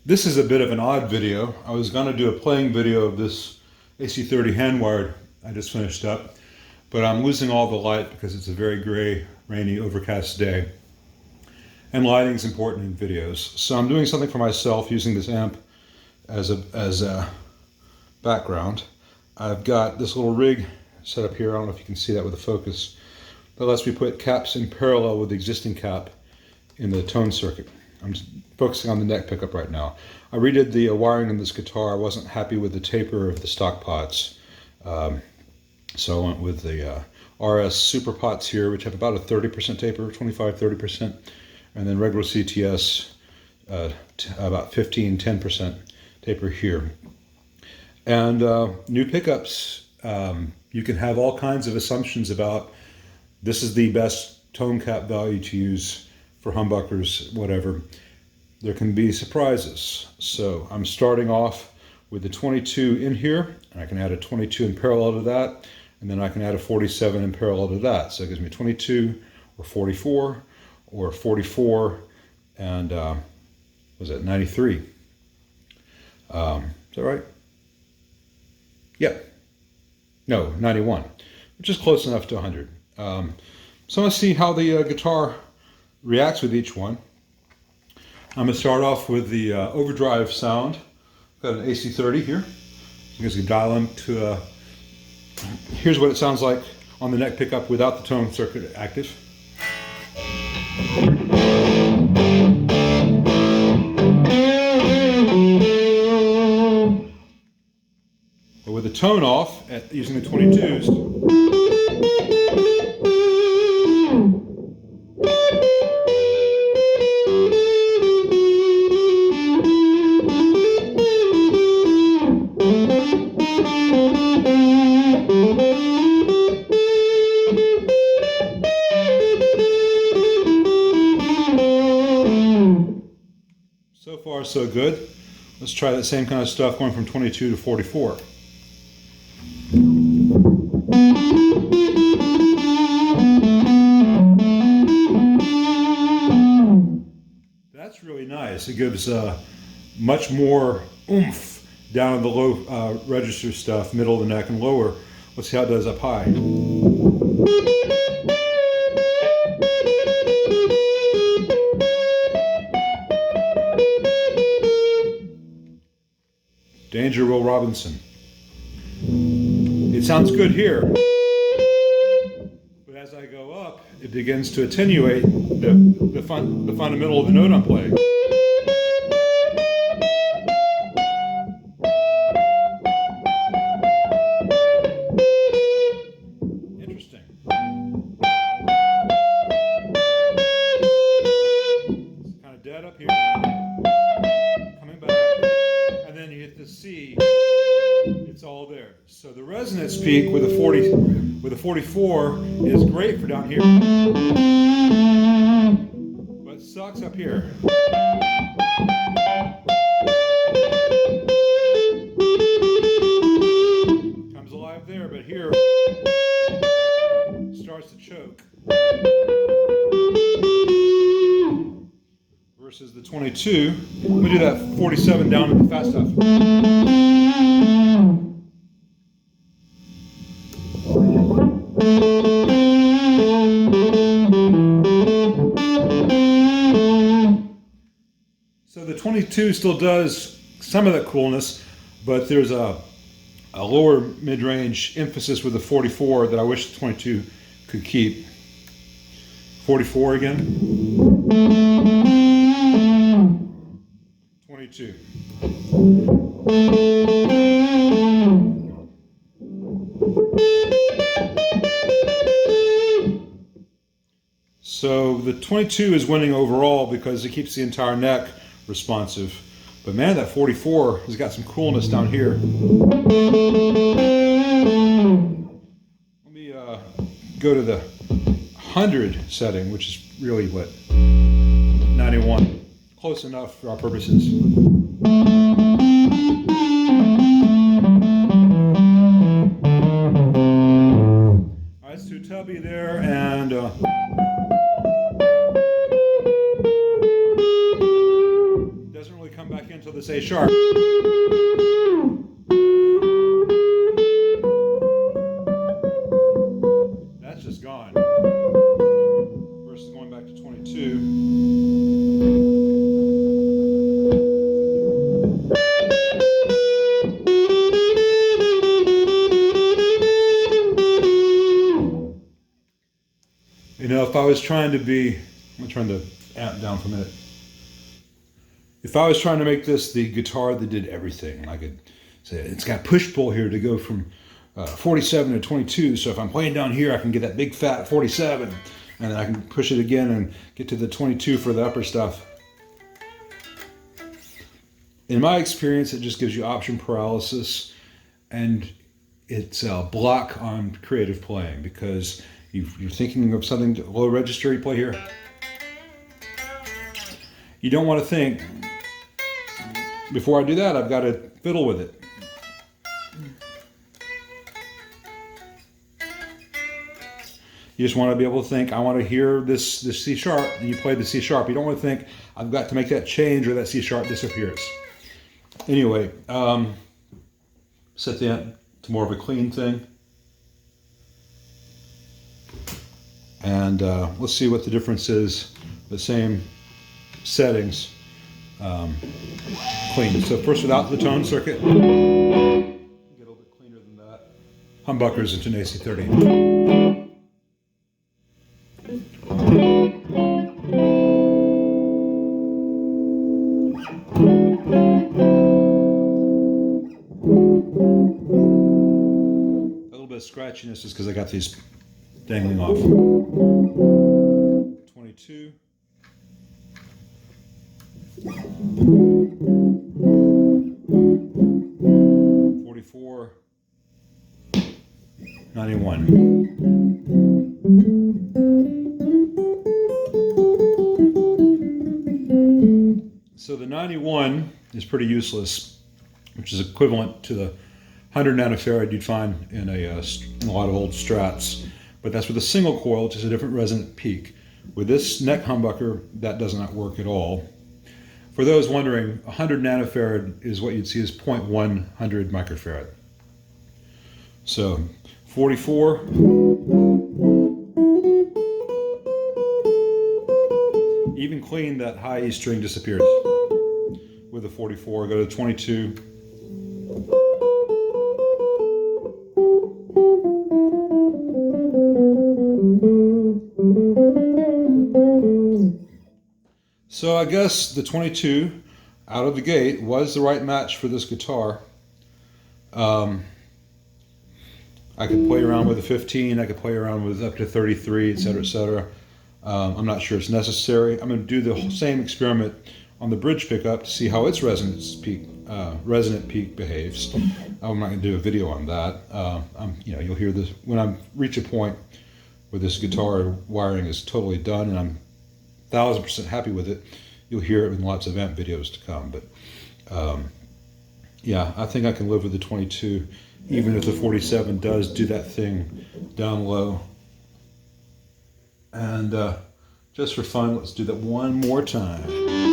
This is a bit of an odd video. I was going to do a playing video of this AC30 hand-wired I just finished up, but I'm losing all the light because it's a very gray, rainy, overcast day. And lighting is important in videos. So I'm doing something for myself using this amp as a background. I've got this little rig set up here. I don't know if you can see that with the focus. That lets me put caps in parallel with the existing cap in the tone circuit. I'm just focusing on the neck pickup right now. I redid the wiring in this guitar. I wasn't happy with the taper of the stock pots. So I went with the RS Super Pots here, which have about a 30% taper, 25-30%. And then regular CTS, about 10% taper here. And new pickups, you can have all kinds of assumptions about this is the best tone cap value to use for humbuckers, whatever. There can be surprises. So I'm starting off with the 22 in here, and I can add a 22 in parallel to that, and then I can add a 47 in parallel to that. So it gives me 22 or 44 or 44 and was it 93? Is that right? Yep. No, 91, which is close enough to 100. So let's see how the guitar reacts with each one. I'm going to start off with the overdrive sound. I've got an AC30 here. You guys can dial in to, here's what it sounds like on the neck pickup without the tone circuit active. But with the tone off, using the 22s, so far so good. Let's try that same kind of stuff going from 22 to 44. That's really nice. It gives much more oomph down in the low register stuff, middle of the neck and lower. Let's see how it does up high. Danger, Will Robinson. It sounds good here, but as I go up, it begins to attenuate the fundamental of the note I'm playing. Interesting. It's kind of dead up here, coming back, and then you hit the C. It's all there. So the resonance peak with a 44 is great for down here, but sucks up here. Comes alive there, but here starts to choke. Versus the 22. Let me do that 47 down to the fast stuff. So the 22 still does some of that coolness, but there's a lower mid-range emphasis with the 44 that I wish the 22 could keep. 44 again. 22. So the 22 is winning overall because it keeps the entire neck responsive. But man, that 44 has got some coolness down here. Let me go to the 100 setting, which is really what? 91. Close enough for our purposes. All right, it's too tubby there, and doesn't doesn't really come back into this A sharp. That's just gone. Versus going back to 22. You know, if I was trying to be, I'm trying to amp down for a minute. If I was trying to make this the guitar that did everything, I could say it's got push-pull here to go from 47 to 22. So if I'm playing down here, I can get that big fat 47, and then I can push it again and get to the 22 for the upper stuff. In my experience, it just gives you option paralysis, and it's a block on creative playing because you're thinking of something low register, you play here. You don't want to think, before I do that, I've got to fiddle with it. You just want to be able to think, I want to hear this C sharp, and you play the C sharp. You don't want to think, I've got to make that change or that C sharp disappears. Anyway, set the amp to more of a clean thing. And let's see what the difference is. The same settings, clean. So first without the tone circuit, get a little bit cleaner than that. Humbuckers into an AC30. A little bit of scratchiness is because I got these dangling off. 22. 44. 91. So the 91 is pretty useless, which is equivalent to the 100 nanofarad you'd find in a lot of old Strats. But that's with a single coil, which is a different resonant peak. With this neck humbucker, that does not work at all. For those wondering, 100 nanofarad is what you'd see as 0.100 microfarad. So 44. Even clean, that high E string disappears. With a 44, go to 22. So I guess the 22 out of the gate was the right match for this guitar. I could play around with a 15, I could play around with up to 33, etc., etc. I'm not sure it's necessary. I'm going to do the same experiment on the bridge pickup to see how its resonant peak behaves. I'm not going to do a video on that. You'll hear this when I reach a point where this guitar wiring is totally done and I'm 1000% happy with it. You'll hear it in lots of amp videos to come. But yeah, I think I can live with the 22, even if the 47 does do that thing down low. And just for fun, let's do that one more time.